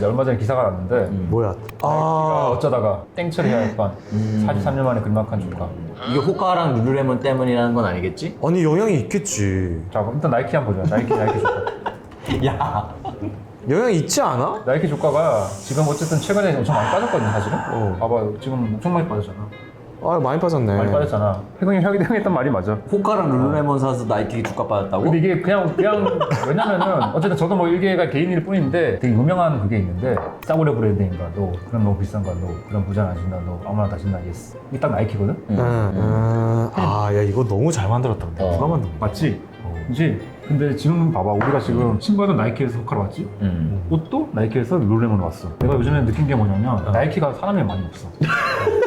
이제 얼마 전에 기사가 났는데 뭐야? 나이키가 어쩌다가 땡처리 해야 뻔 43년 만에 글막한 주가. 이게 호카랑 룰루레몬 때문이라는 건 아니겠지? 아니 영향이 있겠지. 자 그럼 일단 나이키 한번 보자. 나이키 주가. 야, 영향 있지 않아? 나이키 주가가 지금 어쨌든 최근에 엄청 많이 빠졌거든요 사실은. 봐봐 지금 엄청 많이 빠졌잖아. 아 많이 빠졌네. 많이 빠졌잖아. 형이 했던 말이 맞아. 호카랑 룰루레몬 사서 나이키 주가 빠졌다고? 근데 이게 그냥 왜냐면은 어쨌든 저도 뭐 일개가 개인일 뿐인데 되게 유명한 그게 있는데 싸구려 브랜드인가 너 그럼 너무 비싼가 너 그럼 부자 안 신다 너 아무나 다 신다 예스 이게 딱 나이키거든. 아야 이거 너무 잘 만들었다. 근데 누가 만든 거야? 맞지? 그지? 근데 지금 봐봐 우리가 지금 신발도 나이키에서 호카로 왔지? 옷도 나이키에서 룰루레몬 왔어. 내가 요즘에 느낀 게 뭐냐면 나이키가 사람이 많이 없어.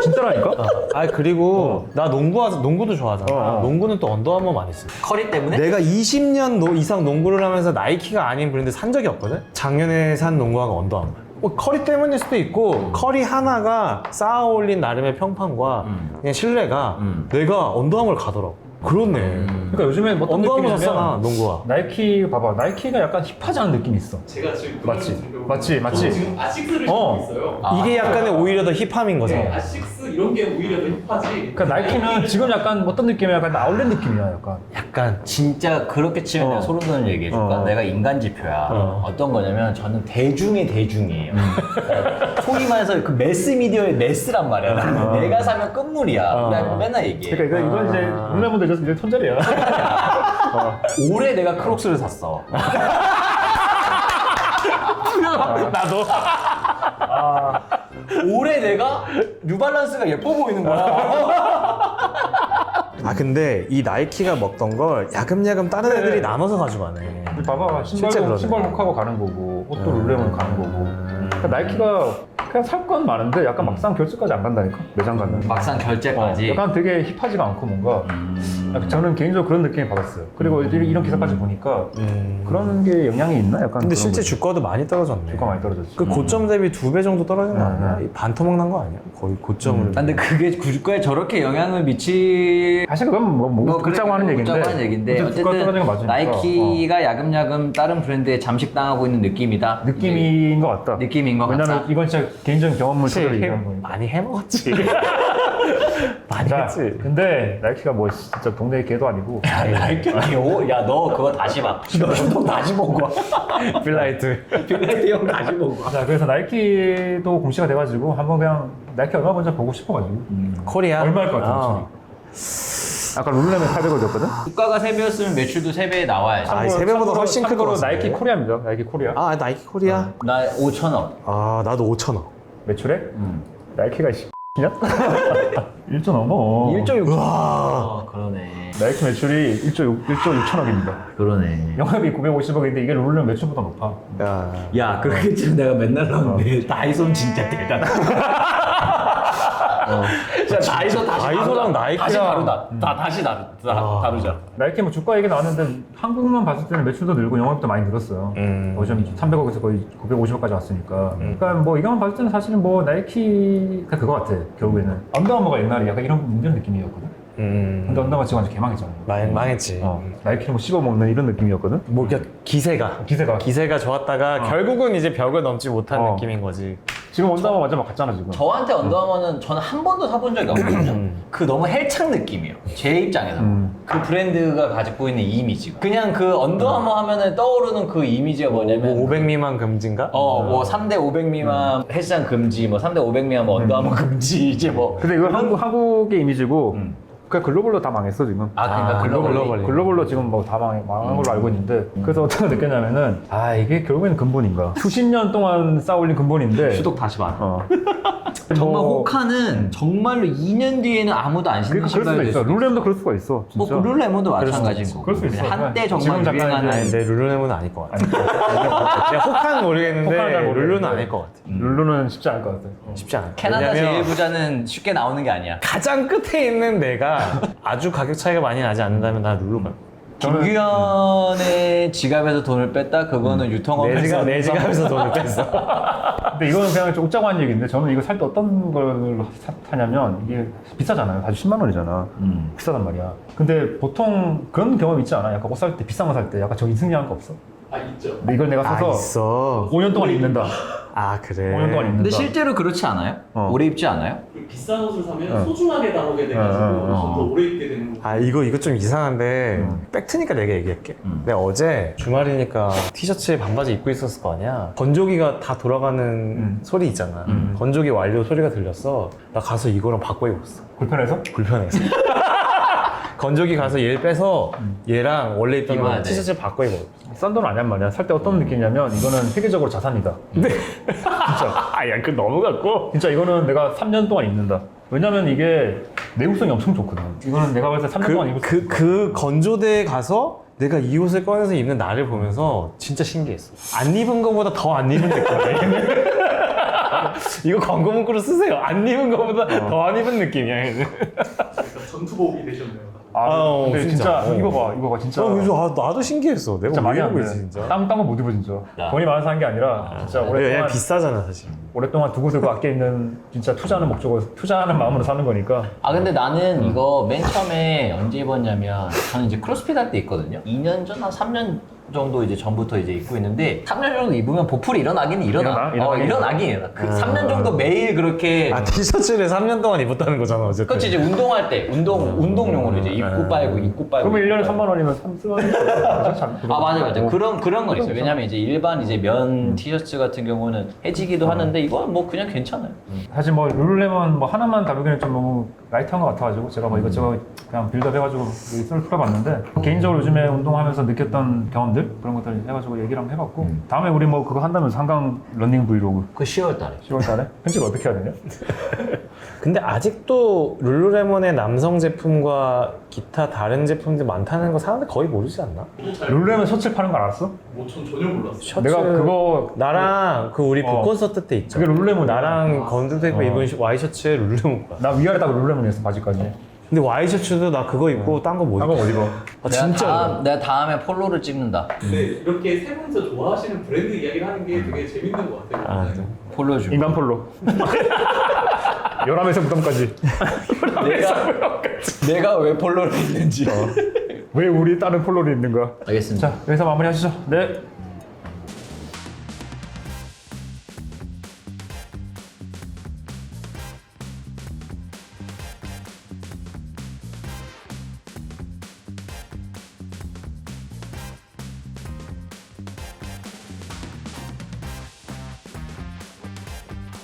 진짜라니까? 아 그리고 나 농구도 좋아하잖아. 농구는 또 언더아머 많이 써. 커리 때문에? 내가 20년 이상 농구를 하면서 나이키가 아닌 브랜드 산 적이 없거든? 작년에 산 농구화가 언더아머. 커리 때문일 수도 있고 커리 하나가 쌓아 올린 나름의 평판과 그냥 신뢰가 내가 언더아머를 가더라고. 그렇네. 그러니까 요즘에 뭐 어떤 언더아머 느낌이냐면 샀잖아 농구화. 나이키 봐봐 나이키가 약간 힙하지 않은 느낌이 있어. 제가 지금 맞지? 저는 지금 아식스를 신고 있어요. 이게 약간의 오히려 더 힙함인 거죠. 네, 아식스 이런 게 오히려 더 힙하지. 그러니까 나이키는 지금 약간 어떤 느낌이야? 약간 아울렛 느낌이야 약간. 약간 진짜 그렇게 치면 내가 소름 돋는 얘기 해줄까? 내가 인간 지표야. 어떤 거냐면 저는 대중의 대중이에요. 소위 말해서 그 매스미디어의 매스란 말이야. 나는 내가 사면 끝물이야. 내가 맨날 얘기해. 그러니까 이건 이제 룰레몬 대줘서 이제 손절이야. 올해 내가 크록스를 샀어. 나도. 올해 내가 뉴발란스가 예뻐 보이는 거야. 아 근데 이 나이키가 먹던 걸 야금야금 다른 그래. 애들이 나눠서 가져가네. 근데 봐봐 실제 그러네. 신발 호카고 가는 거고 옷도 룰레몬 가는 거고. 그러니까 나이키가 그냥 살 건 많은데 약간 막상 결제까지 안 간다니까 매장 가면. 막상 결제까지. 약간 되게 힙하지가 않고 뭔가 약간 저는 개인적으로 그런 느낌이 받았어요. 그리고 이런 기사까지 보니까 그런 게 영향이 있나? 약간 근데 그런 실제 거지. 주가도 많이 떨어졌네. 주가 많이 떨어졌지. 그 고점 대비 2배 정도 떨어진 거 아니야? 이 반토막 난 거 아니야? 거의 고점을. 근데 그게 주가에 저렇게 영향을 미치 사실 그건 뭐 묻자고 하는 얘기인데. 묻자고 하는 얘기인데 주가 떨어지는 거 어쨌든 맞으니까. 나이키가 야금야금 다른 브랜드에 잠식당하고 있는 느낌이다. 느낌인 것 같다. 느낌인 것 같다. 왜냐면 이건 진짜 개인적인 경험을 토대로 얘기하는 거니까. 많이 해먹었지. 많이 자, 했지. 근데 나이키가 뭐 진짜 동네 개도 아니고. 야너 그거 다시 봐. 너 운동 다시 보고 와. 빌라이트. 빌라이트 형 다시 보고 와. 자, 그래서 나이키도 공시가 돼가지고 한번 그냥 나이키 얼마 먼저 보고 싶어가지고. 코리아. 얼마일 것 같아, 아. 아까 룰루레몬 800을 줬거든? 주가가 3배였으면 매출도 3배 나와야지. 아, 세 배보다 훨씬 클것 참고로 같은데. 나이키 코리아입니다. 나이키 코리아. 아 나이키 코리아. 나 5,000원. 아 나도 5,000원. 매출에? 나이키가 냐 1조 넘어. 1조 6천. 와. 그러네. 나이키 매출이 1조 6천억입니다. 그러네. 영업이 950억인데 이게 룰루레몬 매출보다 높아. 야. 야, 그게 지금 내가 맨날 나오는데 다이소는 진짜 대단하다. 진짜 다이소랑 나이키랑- 다시 다르다. 다시 다르자. 나이키 뭐 주가 얘기 나왔는데 한국만 봤을 때는 매출도 늘고 영업도 많이 늘었어요. 요즘 300억에서 거의 950억까지 왔으니까. 그러니까 뭐 이거만 봤을 때는 사실은 뭐 나이키가 그거 같아. 결국에는 언더아머가 옛날에 약간 이런 느낌이었거든. 근데 언더아머 지금 완전 개망했잖아. 망했지. 나이키를 뭐 씹어먹는 이런 느낌이었거든. 뭐 그러니까 기세가 좋았다가 결국은 이제 벽을 넘지 못한 느낌인 거지. 지금 언더아머 완전 막 갔잖아 지금. 저한테 언더아머는 저는 한 번도 사본 적이 없거든요. 그 너무 헬창 느낌이에요. 제 입장에서. 그 브랜드가 가지고 있는 이미지가. 그냥 그 언더아머 하면은 떠오르는 그 이미지가 뭐냐면 500 미만 금지인가? 뭐 3대 500 미만 헬스장 금지, 뭐 3대 500 미만 뭐 언더아머 금지 이제 뭐. 근데 이거 한국의 이미지고 그냥 글로벌로 다 망했어 지금. 그러니까 글로벌리. 글로벌로 지금 뭐 다 망한 걸로 알고 있는데 그래서 어떻게 느꼈냐면은 이게 결국에는 근본인가 수십 년 동안 쌓아올린 근본인데 수독 다시 봐. 뭐- 정말 호카는 정말로 2년 뒤에는 아무도 안 신는 그럴 수가 신발이 있어. 룰레몬도 그럴 수가 있어. 뭐 진짜. 룰레몬도 마찬가지인 거고. 그럴 수 있어. 한때 지금 정말 잠깐 유행하는 이제- 아니 근데 룰루레몬은 아닐 것 같아. 내가 호카는 모르겠는데 호카는 잘 모르겠는데. 룰루는 아닐 것 같아. 룰루는 쉽지 않을 것 같아. 쉽지 않아. 캐나다 왜냐면 제일 부자는 쉽게 나오는 게 아니야. 가장 끝에 있는 내가 아주 가격 차이가 많이 나지 않는다면 나 룰루 갈 거야. 김규현의 지갑에서 돈을 뺐다? 그거는 유통업에서 내 지갑에서 돈을 뺐어. 근데 이거는 그냥 좀 짜고 한 얘기인데 저는 이거 살 때 어떤 걸 사냐면 이게 비싸잖아요. 다시 10만 원이잖아. 비싸단 말이야. 근데 보통 그런 경험 있지 않아? 약간 옷 살 때 비싼 거 살 때 약간 저 인승량한 거 없어? 있죠. 근데 이걸 내가 사서 있어. 5년 동안 입는다. 아 그래. 5년 동안 입는다. 근데 실제로 그렇지 않아요? 오래 입지 않아요? 그리고 비싼 옷을 사면 소중하게 다루게 돼가지고 좀 더 오래 입게 되는 거. 아 이거 좀 이상한데 팩트니까 내가 얘기할게. 내가 어제 주말이니까 티셔츠에 반바지 입고 있었을 거 아니야. 건조기가 다 돌아가는 소리 있잖아. 건조기 완료 소리가 들렸어. 나 가서 이거랑 바꿔 입었어. 불편해서? 불편해서. 건조기 가서 얘를 빼서 얘랑 원래 입던 입어야 거 돼. 티셔츠 바꿔 입어. 싼 돈 아니란 말이야. 살 때 어떤 느낌이냐면 이거는 세계적으로 자산이다. 네. 진짜. 아야 그 너무 같고. 진짜 이거는 내가 3년 동안 입는다. 왜냐면 이게 내구성이 엄청 좋거든. 이거는 내가 봤을 때 3년 동안 입을 수 있어. 그 건조대에 가서 내가 이 옷을 꺼내서 입는 나를 보면서 진짜 신기했어. 안 입은 거보다 더 안 입은 느낌이야. 이거 광고 문구로 쓰세요. 안 입은 거보다 더 안 입은 느낌이야. 얘는. 그러니까 전투복이 되셨네요. 근데 진짜, 진짜. 이거 봐, 진짜. 그래서 나도 신기했어. 내가 진짜 왜 많이 안 이러고 돼. 있지 진짜. 땀 못 입어 진짜. 돈이 많아서 한 게 아니라 진짜 그냥 오랫동안 비싸잖아 사실. 오랫동안 두고두고 아껴 있는 진짜 투자하는 목적으로 투자하는 마음으로 사는 거니까. 아 근데 나는 이거 맨 처음에 언제 입었냐면 저는 이제 크로스핏 할 때 있거든요. 2년 전, 한 3년 정도 이제 전부터 이제 입고 있는데 3년 정도 입으면 보풀이 일어나긴 일어나. 일어나긴 일어나. 그 3년 정도 매일 그렇게 아 티셔츠를 3년 동안 입었다는 거잖아 어쨌든. 그렇지 이제 운동할 때 운동용으로 이제 입고 빨고 입고 빨고. 그러면 1년에 3만 원이면 3만 원. 아 맞아 그런 건 있어요. 왜냐면 이제 일반 이제 면 티셔츠 같은 경우는 해지기도 하는데 이건 뭐 그냥 괜찮아요. 사실 뭐 룰루레몬 뭐 하나만 다루기는 좀 너무 라이트한 것 같아가지고 제가 뭐 이것저것 그냥 빌드업 해가지고 썰 풀어봤는데 개인적으로 요즘에 운동하면서 느꼈던 경험들 그런 것들 해가지고 얘기를 한번 해봤고 다음에 우리 뭐 그거 한다면서 한강 런닝 브이로그 그 10월달에. 10월달에 편집 어떻게 해야 되냐? 근데 아직도 룰루레몬의 남성 제품과 기타 다른 제품들 많다는 거 사람들 거의 모르지 않나? 룰루레몬 셔츠 파는 거 알았어? 뭐전 전혀 몰랐어요. 셔츠 내가 그거 나랑 그 우리 북콘서트 때 있죠. 그게 룰루레몬이야. 나랑 건드테이프 입은 와이셔츠에 룰루레몬 거야. 나 위아래 딱 룰루레몬이었어 바지까지. 근데 와이셔츠도 나 그거 입고 딴 거 못 딴 거 입어. 못 입어. 아, 진짜. 내가 다음에 폴로를 찍는다. 근데 이렇게 세 분이서 좋아하시는 브랜드 이야기를 하는 게 되게 재밌는 것 같아요. 아, 네. 폴로 좀. 인간 폴로. 열함에서 무덤까지. 내가 왜 폴로를 입는지. 왜 우리 다른 폴로를 입는 거야? 알겠습니다. 자 여기서 마무리하시죠. 네.